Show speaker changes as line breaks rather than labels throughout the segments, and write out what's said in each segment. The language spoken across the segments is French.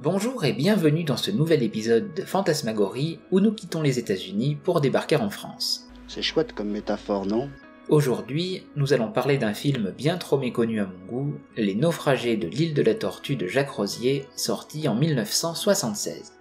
Bonjour et bienvenue dans ce nouvel épisode de Fantasmagorie où nous quittons les États-Unis pour débarquer en France.
C'est chouette comme métaphore, non ?
Aujourd'hui, nous allons parler d'un film bien trop méconnu à mon goût, Les Naufragés de l'île de la Tortue de Jacques Rosier, sorti en 1976.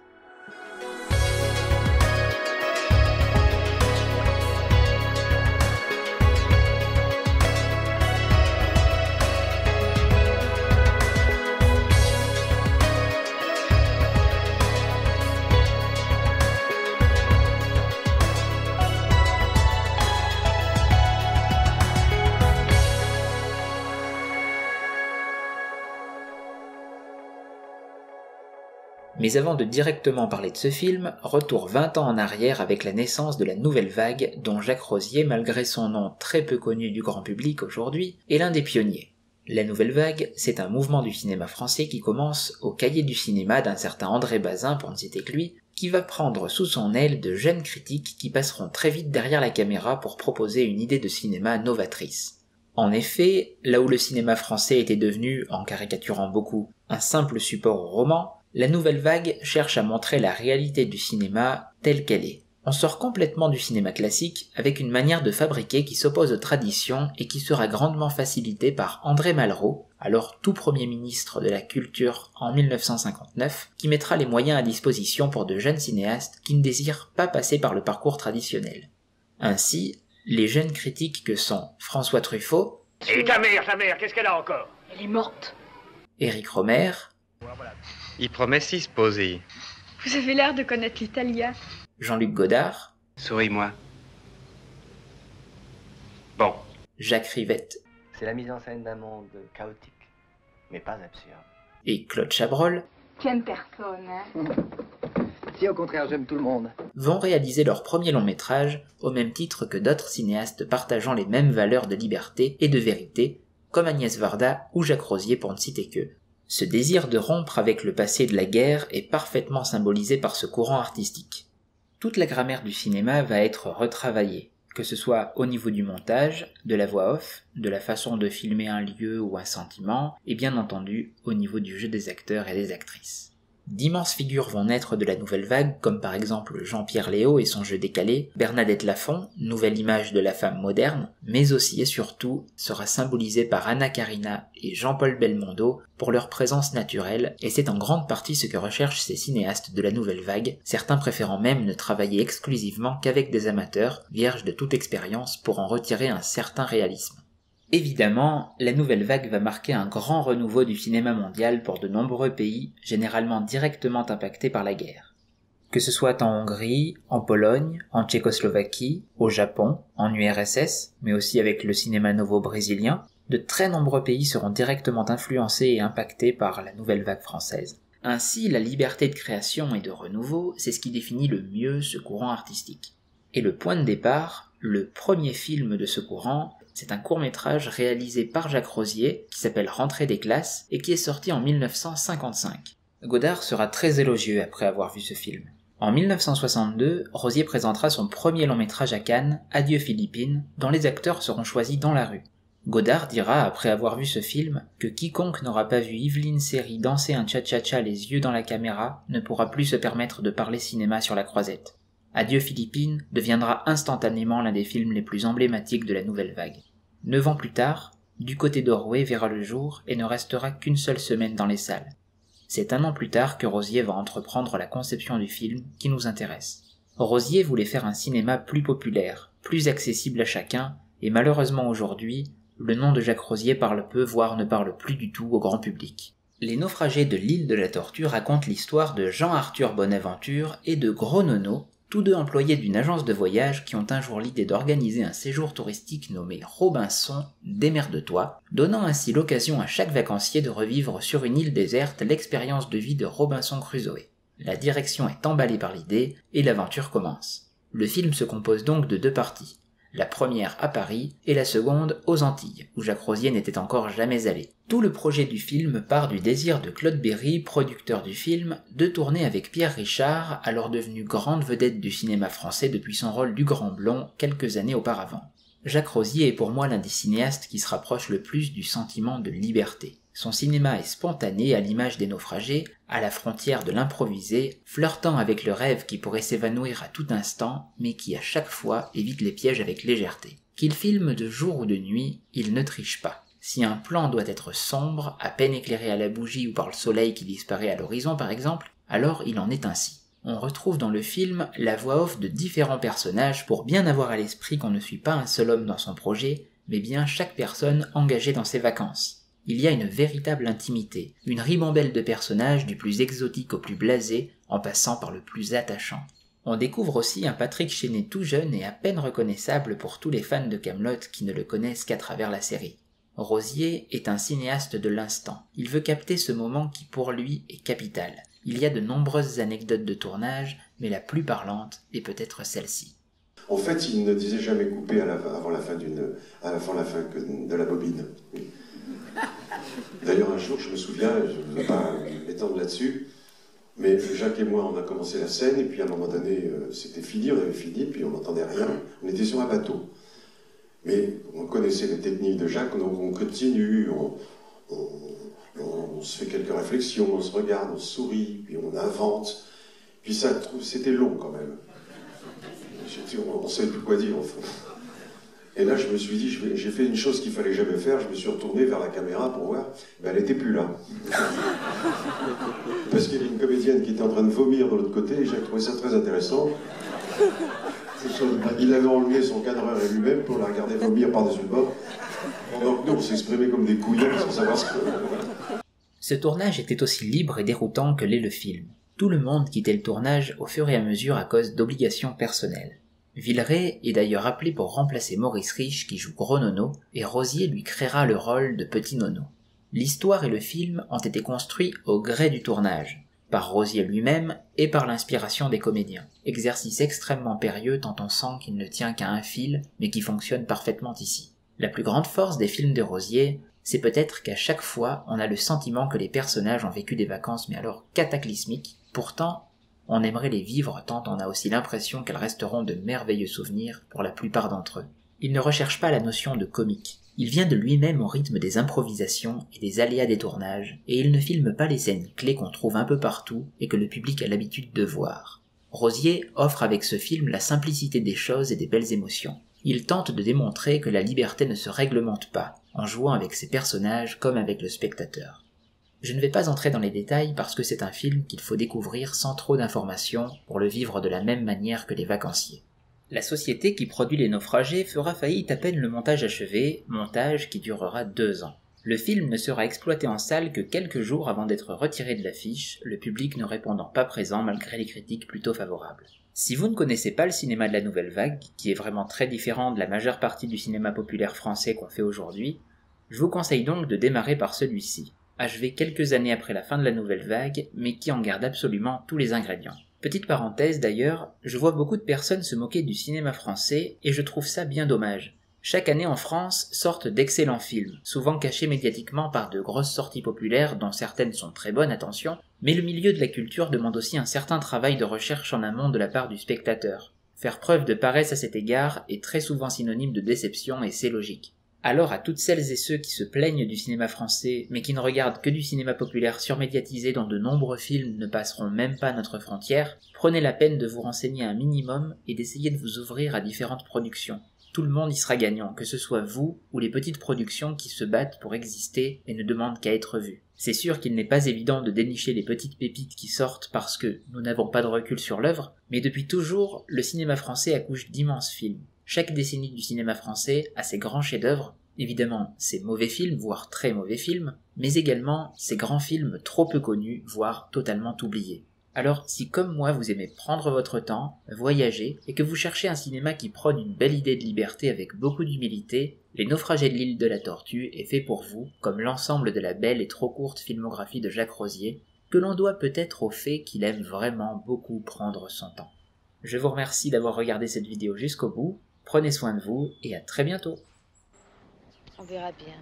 Mais avant de directement parler de ce film, retour 20 ans en arrière avec la naissance de la Nouvelle Vague, dont Jacques Rosier, malgré son nom très peu connu du grand public aujourd'hui, est l'un des pionniers. La Nouvelle Vague, c'est un mouvement du cinéma français qui commence au Cahier du cinéma d'un certain André Bazin, pour ne citer que lui, qui va prendre sous son aile de jeunes critiques qui passeront très vite derrière la caméra pour proposer une idée de cinéma novatrice. En effet, là où le cinéma français était devenu, en caricaturant beaucoup, un simple support au roman, la Nouvelle Vague cherche à montrer la réalité du cinéma telle qu'elle est. On sort complètement du cinéma classique avec une manière de fabriquer qui s'oppose aux traditions et qui sera grandement facilitée par André Malraux, alors tout Premier ministre de la Culture en 1959, qui mettra les moyens à disposition pour de jeunes cinéastes qui ne désirent pas passer par le parcours traditionnel. Ainsi, les jeunes critiques que sont François Truffaut,
Et ta mère, qu'est-ce qu'elle a encore?
Elle est morte.
Éric Rohmer,
I promessi sposi.
Vous avez l'air de connaître l'italien.
Jean-Luc Godard,
Souris-moi. Bon.
Jacques Rivette
C'est la mise en scène d'un monde chaotique, mais pas absurde.
et Claude Chabrol
Tu aimes personne, hein?
Si au contraire j'aime tout le monde.
vont réaliser leur premier long métrage au même titre que d'autres cinéastes partageant les mêmes valeurs de liberté et de vérité, comme Agnès Varda ou Jacques Rosier pour ne citer qu'eux. Ce désir de rompre avec le passé de la guerre est parfaitement symbolisé par ce courant artistique. Toute la grammaire du cinéma va être retravaillée, que ce soit au niveau du montage, de la voix off, de la façon de filmer un lieu ou un sentiment, et bien entendu au niveau du jeu des acteurs et des actrices. D'immenses figures vont naître de la Nouvelle Vague, comme par exemple Jean-Pierre Léaud et son jeu décalé, Bernadette Lafont, nouvelle image de la femme moderne, mais aussi et surtout sera symbolisée par Anna Karina et Jean-Paul Belmondo pour leur présence naturelle, et c'est en grande partie ce que recherchent ces cinéastes de la Nouvelle Vague, certains préférant même ne travailler exclusivement qu'avec des amateurs, vierges de toute expérience pour en retirer un certain réalisme. Évidemment, la Nouvelle Vague va marquer un grand renouveau du cinéma mondial pour de nombreux pays, généralement directement impactés par la guerre. Que ce soit en Hongrie, en Pologne, en Tchécoslovaquie, au Japon, en URSS, mais aussi avec le cinéma novo brésilien, de très nombreux pays seront directement influencés et impactés par la Nouvelle Vague française. Ainsi, la liberté de création et de renouveau, c'est ce qui définit le mieux ce courant artistique. Et le point de départ, le premier film de ce courant, c'est un court-métrage réalisé par Jacques Rosier, qui s'appelle Rentrée des classes, et qui est sorti en 1955. Godard sera très élogieux après avoir vu ce film. En 1962, Rosier présentera son premier long-métrage à Cannes, Adieu Philippines, dont les acteurs seront choisis dans la rue. Godard dira, après avoir vu ce film, que quiconque n'aura pas vu Yveline Seri danser un cha-cha-cha les yeux dans la caméra ne pourra plus se permettre de parler cinéma sur la croisette. Adieu Philippines deviendra instantanément l'un des films les plus emblématiques de la Nouvelle Vague. 9 ans plus tard, Du côté d'Orway verra le jour et ne restera qu'une seule semaine dans les salles. C'est un an plus tard que Rosier va entreprendre la conception du film qui nous intéresse. Rosier voulait faire un cinéma plus populaire, plus accessible à chacun, et malheureusement aujourd'hui, le nom de Jacques Rosier parle peu, voire ne parle plus du tout au grand public. Les Naufragés de l'île de la Tortue racontent l'histoire de Jean-Arthur Bonaventure et de Gros Nono, tous deux employés d'une agence de voyage qui ont un jour l'idée d'organiser un séjour touristique nommé Robinson, démerde-toi, donnant ainsi l'occasion à chaque vacancier de revivre sur une île déserte l'expérience de vie de Robinson Crusoe. La direction est emballée par l'idée et l'aventure commence. Le film se compose donc de 2 parties. La première à Paris et la seconde aux Antilles, où Jacques Rosier n'était encore jamais allé. Tout le projet du film part du désir de Claude Berry, producteur du film, de tourner avec Pierre Richard, alors devenu grande vedette du cinéma français depuis son rôle du Grand Blond quelques années auparavant. Jacques Rosier est pour moi l'un des cinéastes qui se rapproche le plus du sentiment de liberté. Son cinéma est spontané à l'image des naufragés, à la frontière de l'improvisé, flirtant avec le rêve qui pourrait s'évanouir à tout instant, mais qui à chaque fois évite les pièges avec légèreté. Qu'il filme de jour ou de nuit, il ne triche pas. Si un plan doit être sombre, à peine éclairé à la bougie ou par le soleil qui disparaît à l'horizon par exemple, alors il en est ainsi. On retrouve dans le film la voix off de différents personnages pour bien avoir à l'esprit qu'on ne suit pas un seul homme dans son projet, mais bien chaque personne engagée dans ses vacances. Il y a une véritable intimité, une ribambelle de personnages du plus exotique au plus blasé, en passant par le plus attachant. On découvre aussi un Patrick Chenet tout jeune et à peine reconnaissable pour tous les fans de Kaamelott qui ne le connaissent qu'à travers la série. Rosier est un cinéaste de l'instant. Il veut capter ce moment qui pour lui est capital. Il y a de nombreuses anecdotes de tournage, mais la plus parlante est peut-être celle-ci.
En fait, il ne disait jamais couper avant la fin de la bobine. D'ailleurs, un jour, je me souviens, je ne vais pas m'étendre là-dessus, mais Jacques et moi, on a commencé la scène, et puis à un moment donné, c'était fini, on avait fini, puis on n'entendait rien. On était sur un bateau. Mais on connaissait les techniques de Jacques, donc on continue, on se fait quelques réflexions, on se regarde, on sourit, puis on invente. Puis ça, c'était long quand même. On ne savait plus quoi dire au fond. Et là, je me suis dit, j'ai fait une chose qu'il fallait jamais faire, je me suis retourné vers la caméra pour voir, ben, elle n'était plus là. Parce qu'il y avait une comédienne qui était en train de vomir de l'autre côté, et j'ai trouvé ça très intéressant. Il avait enlevé son cadreur et lui-même pour la regarder vomir par-dessus le bord. Donc nous, on s'exprimait comme des couillons sans savoir ce que...
Ce tournage était aussi libre et déroutant que l'est le film. Tout le monde quittait le tournage au fur et à mesure à cause d'obligations personnelles. Villeray est d'ailleurs appelé pour remplacer Maurice Rich qui joue Gros Nono, et Rosier lui créera le rôle de Petit Nono. L'histoire et le film ont été construits au gré du tournage, par Rosier lui-même et par l'inspiration des comédiens. Exercice extrêmement périlleux tant on sent qu'il ne tient qu'à un fil, mais qui fonctionne parfaitement ici. La plus grande force des films de Rosier, c'est peut-être qu'à chaque fois, on a le sentiment que les personnages ont vécu des vacances mais alors cataclysmiques. Pourtant, on aimerait les vivre tant on a aussi l'impression qu'elles resteront de merveilleux souvenirs pour la plupart d'entre eux. Il ne recherche pas la notion de comique. Il vient de lui-même au rythme des improvisations et des aléas des tournages, et il ne filme pas les scènes clés qu'on trouve un peu partout et que le public a l'habitude de voir. Rosier offre avec ce film la simplicité des choses et des belles émotions. Il tente de démontrer que la liberté ne se réglemente pas, en jouant avec ses personnages comme avec le spectateur. Je ne vais pas entrer dans les détails parce que c'est un film qu'il faut découvrir sans trop d'informations pour le vivre de la même manière que les vacanciers. La société qui produit Les Naufragés fera faillite à peine le montage achevé, montage qui durera 2 ans. Le film ne sera exploité en salle que quelques jours avant d'être retiré de l'affiche, le public ne répondant pas présent malgré les critiques plutôt favorables. Si vous ne connaissez pas le cinéma de la Nouvelle Vague, qui est vraiment très différent de la majeure partie du cinéma populaire français qu'on fait aujourd'hui, je vous conseille donc de démarrer par celui-ci, achevé quelques années après la fin de la Nouvelle Vague, mais qui en garde absolument tous les ingrédients. Petite parenthèse d'ailleurs, je vois beaucoup de personnes se moquer du cinéma français et je trouve ça bien dommage. Chaque année en France sortent d'excellents films, souvent cachés médiatiquement par de grosses sorties populaires dont certaines sont très bonnes, attention, mais le milieu de la culture demande aussi un certain travail de recherche en amont de la part du spectateur. Faire preuve de paresse à cet égard est très souvent synonyme de déception et c'est logique. Alors à toutes celles et ceux qui se plaignent du cinéma français, mais qui ne regardent que du cinéma populaire surmédiatisé dont de nombreux films ne passeront même pas notre frontière, prenez la peine de vous renseigner un minimum et d'essayer de vous ouvrir à différentes productions. Tout le monde y sera gagnant, que ce soit vous ou les petites productions qui se battent pour exister et ne demandent qu'à être vues. C'est sûr qu'il n'est pas évident de dénicher les petites pépites qui sortent parce que nous n'avons pas de recul sur l'œuvre, mais depuis toujours, le cinéma français accouche d'immenses films. Chaque décennie du cinéma français a ses grands chefs-d'œuvre, évidemment ses mauvais films, voire très mauvais films, mais également ses grands films trop peu connus, voire totalement oubliés. Alors si comme moi vous aimez prendre votre temps, voyager, et que vous cherchez un cinéma qui prône une belle idée de liberté avec beaucoup d'humilité, Les Naufragés de l'île de la Tortue est fait pour vous, comme l'ensemble de la belle et trop courte filmographie de Jacques Rosier, que l'on doit peut-être au fait qu'il aime vraiment beaucoup prendre son temps. Je vous remercie d'avoir regardé cette vidéo jusqu'au bout, prenez soin de vous et à très bientôt.
On verra bien.